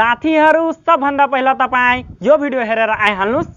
साथीहरु सबभन्दा पहिला तपाई यो भिडियो हेरेर आइहाल्नुस्।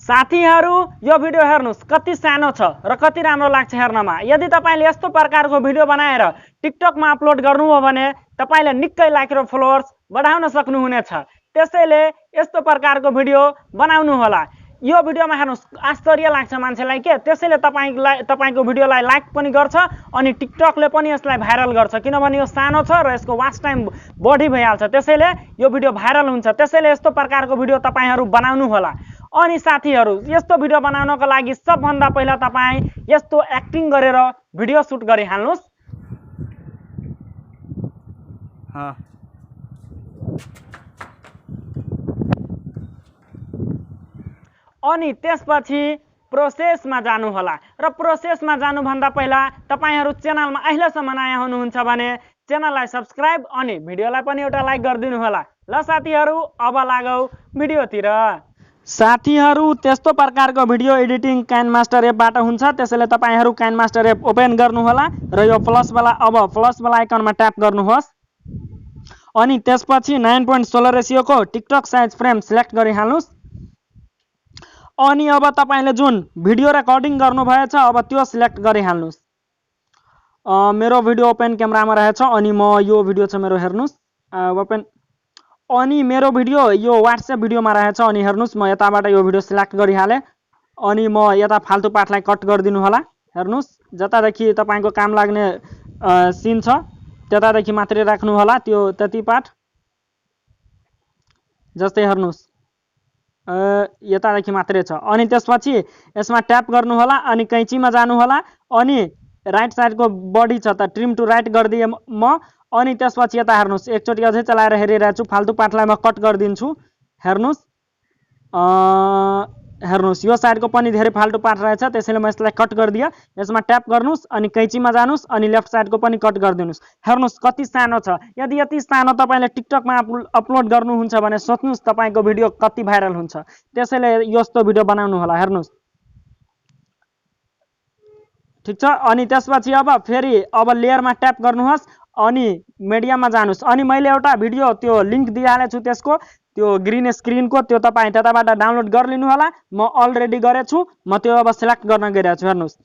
साथीहरु यो भिडियो हेर्नुस् कति सानो छ र कति राम्रो लाग्छ हेर्नमा। यदि तपाईले यस्तो प्रकारको भिडियो बनाएर टिकटकमा अपलोड गर्नुभयो भने तपाईले निकै लाइक र फलोअर्स बढाउन सक्नुहुनेछ। त्यसैले यस्तो प्रकारको भिडियो बनाउनु होला। यो भिडियोमा हेर्नुस् आश्चर्य लाग्छ मान्छेलाई के, त्यसैले तपाईको भिडियोलाई लाइक पनि गर्छ अनि टिकटकले पनि यसलाई भाइरल गर्छ, किनभने यो सानो छ र यसको वाच टाइम बढी भइहाल्छ। त्यसैले यो भिडियो भाइरल हुन्छ। त्यसैले यस्तो प्रकारको भिडियो तपाईहरु बनाउनु होला। अनि साथीहरु यस्तो भिडियो बनाउनको लागि सबभन्दा पहिला तपाई यस्तो एक्टिङ गरेर भिडियो सुट गरिहाल्नुस्। अनि त्यसपछि प्रोसेसमा जानु होला र प्रोसेसमा जानुभन्दा पहिला तपाईहरु च्यानलमा अहिलेसम्म नयाँ हुनुहुन्छ भने च्यानललाई सब्स्क्राइब अनि भिडियोलाई पनि एउटा लाइक गरिदिनु होला। ल साथीहरु अब लागौ भिडियोतिर। साथीहरु त्यस्तो प्रकारको भिडियो एडिटिङ काइनमास्टर एपबाट हुन्छ। त्यसैले तपाईहरु काइनमास्टर एप ओपन गर्नु होला र यो प्लस वाला आइकनमा ट्याप गर्नुहोस्। अनि त्यसपछि 9.16 रेशियोको टिकटक साइज फ्रेम सिलेक्ट गरिहाल्नुस्। अनि अब तपाईले जुन भिडियो रेकर्डिङ गर्नुभएछ अब त्यो सिलेक्ट गरिहाल्नुस्। मेरो भिडियो ओपन क्यामेरामा रहेछ अनि म यो भिडियो छ मेरो, हेर्नुस् ओपन। अनि मेरो भिडियो यो व्हाट्सएप भिडियोमा रहेछ अनि हेर्नुस् म यताबाट यो भिडियो सिलेक्ट गरिहाले अनि म यता फाल्तु पार्टलाई कट गरिदिनु होला। हेर्नुस् जतादेखि तपाईको काम लाग्ने सिन छ त्यतादेखि मात्रै राख्नु होला, त्यो त्यति पार्ट। जस्तै हेर्नुस् यतादेखि मात्रै छ। अनि त्यसपछि यसमा ट्याप गर्नु होला अनि कैंचीमा जानु होला अनि राइट साइडको बडी छ त ट्रिम टु राइट गरिदिए म। अनि त्यसपछि यता हेर्नुस् एकचोटि अझै चलाएर हेरिरहेछु, फाल्तु पार्टलाई म कट गरिदिन्छु। हेर्नुस् हेर्नुस् यो साइडको पनि धेरै फाल्तु पार्ट रहेछ, त्यसैले म यसलाई कट गरिदिए। यसमा ट्याप गर्नुस् अनि कैंचीमा जानुस् अनि लेफ्ट साइडको पनि कट गरिदिनुस्। हेर्नुस् कति सानो छ। यदि यति सानो तपाईले टिकटकमा अपलोड गर्नुहुन्छ भने सोच्नुस् तपाईको भिडियो कति भाइरल हुन्छ। त्यसैले यस्तो भिडियो बनाउनु होला। हेर्नुस् ठीक छ। अनि त्यसपछि अब फेरि लेयरमा ट्याप गर्नुहोस् अनि मिडियामा जानुस्। अनि मैले एउटा भिडियो त्यो लिंक दिइहाले छु त्यसको, त्यो ग्रीन स्क्रिनको, त्यो तपाई त्यताबाट डाउनलोड गरिलिनु होला। म अलरेडी गरेछु, म त्यो अब सिलेक्ट गर्न गइरहेको छु। हेर्नुस्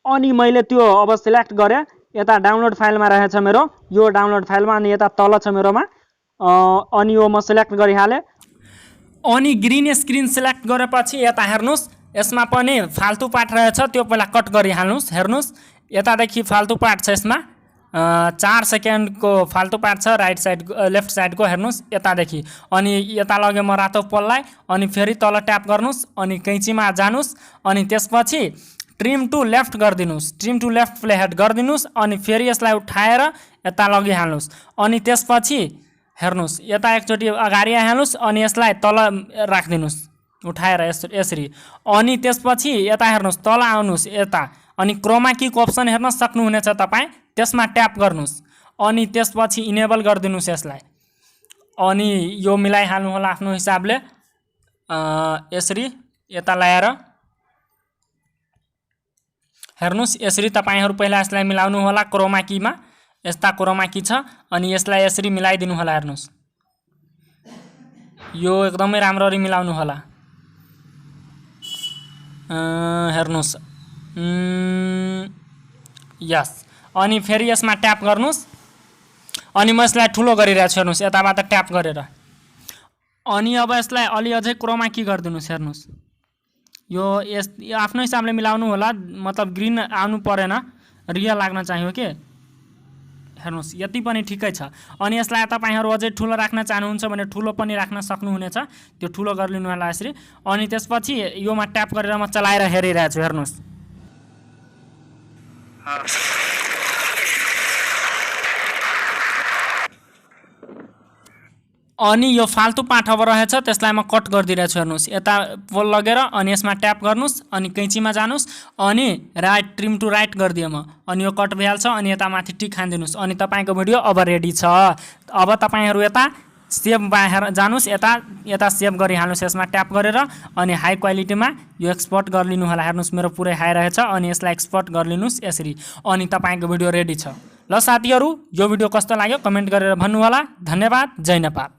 अनि मैले त्यो अब सिलेक्ट गरे, यता डाउनलोड फाइलमा रहेछ मेरो, यो डाउनलोड फाइलमा अनि यता तल छ मेरोमा। अनि यो म सिलेक्ट गरिहाले। अनि ग्रीन स्क्रिन सिलेक्ट गरेपछि यता हेर्नुस् यसमा पनि फाल्तु पार्ट रहेछ, त्यो पहिला कट गरिहाल्नुस्। हेर्नुस् यतादेखि फाल्तु पार्ट छ, यसमा 4 सेकेन्डको फाल्तु पार्ट छ राइट साइड लेफ्ट साइडको। हेर्नुस् यतादेखि अनि यता लगे म रातो पोललाई अनि फेरि तल ट्याप गर्नुस् अनि कैंचीमा जानुस् अनि त्यसपछि ट्रिम टु लेफ्ट गरिदिनुस्, trim to left play head गरिदिनुस् अनि फेरि यसलाई उठाएर यता लगिहाल्नुस्। अनि त्यसपछि हेर्नुस् यता एकचोटि अगाडि आइहाल्नुस् अनि यसलाई तल राखिदिनुस् उठाएर यसरी। अनि त्यसपछि यता हेर्नुस् तल आउनुस् यता अनि क्रोमा कीको अप्सन हेर्न सक्नुहुनेछ तपाई, त्यसमा ट्याप गर्नुस् अनि त्यसपछि इनेबल गरिदिनुस् यसलाई। अनि यो मिलाइहाल्नु होला आफ्नो हिसाबले यसरी यता ल्याएर। हेर्नुस् यसरी तपाईहरु पहिला यसलाई मिलाउनु होला क्रोमा कीमा, यस्ता क्रोमा की छ अनि यसलाई यसरी मिलाइदिनु होला। हेर्नुस् यो एकदमै राम्ररी मिलाउनु होला। हेर्नुस् यस। अनि फेरि यसमा ट्याप गर्नुस् अनि म यसलाई ठुलो गरिरहेको छु। हेर्नुस् यताबाट ट्याप गरेर अनि अब यसलाई अलि अझै क्रोमा की गरिदिनुस्। हेर्नुस् यो आफ्नो हिसाबले मिलाउनु होला, मतलब ग्रीन आउनु परेन, रियल लाग्न चाहियो के। हेर्नुस् यति पनि ठिकै छ। अनि यसलाई तपाईहरु अझै ठुलो राख्न चाहनुहुन्छ भने ठुलो पनि राख्न सक्नुहुनेछ, त्यो ठुलो गरिदिनु होला यसरी। अनि त्यसपछि योमा ट्याप गरेर म चलाएर हेरिरहेको छु। हेर्नुस् अनि यो फाल्तु पार्ट अब रहेछ त्यसलाई म कट गरिदिरहेको छु। हेर्नुस् यता पोल लगेर अनि यसमा ट्याप गर्नुस् अनि कैंचीमा जानुस् अनि राइट ट्रिम टु राइट गरिदिए म अनि यो कट भइहाल्छ। अनि यता माथि टिक खान्दिनुस् अनि तपाईको भिडियो अब रेडी छ। अब तपाईहरु यता सेभ बाहिर जानुस्, यता सेभ गरिहाल्नुस् यसमा ट्याप गरेर अनि हाई क्वालिटीमा यो एक्सपोर्ट गरिलिनु होला। हेर्नुस् मेरो पुरै हाई रहेछ अनि यसलाई एक्सपोर्ट गरिलिनुस् यसरी अनि तपाईको भिडियो रेडी छ। ल साथीहरू, यो भिडियो कस्तो लाग्यो कमेन्ट गरेर भन्नुहोला। धन्यवाद। जय नेपाल।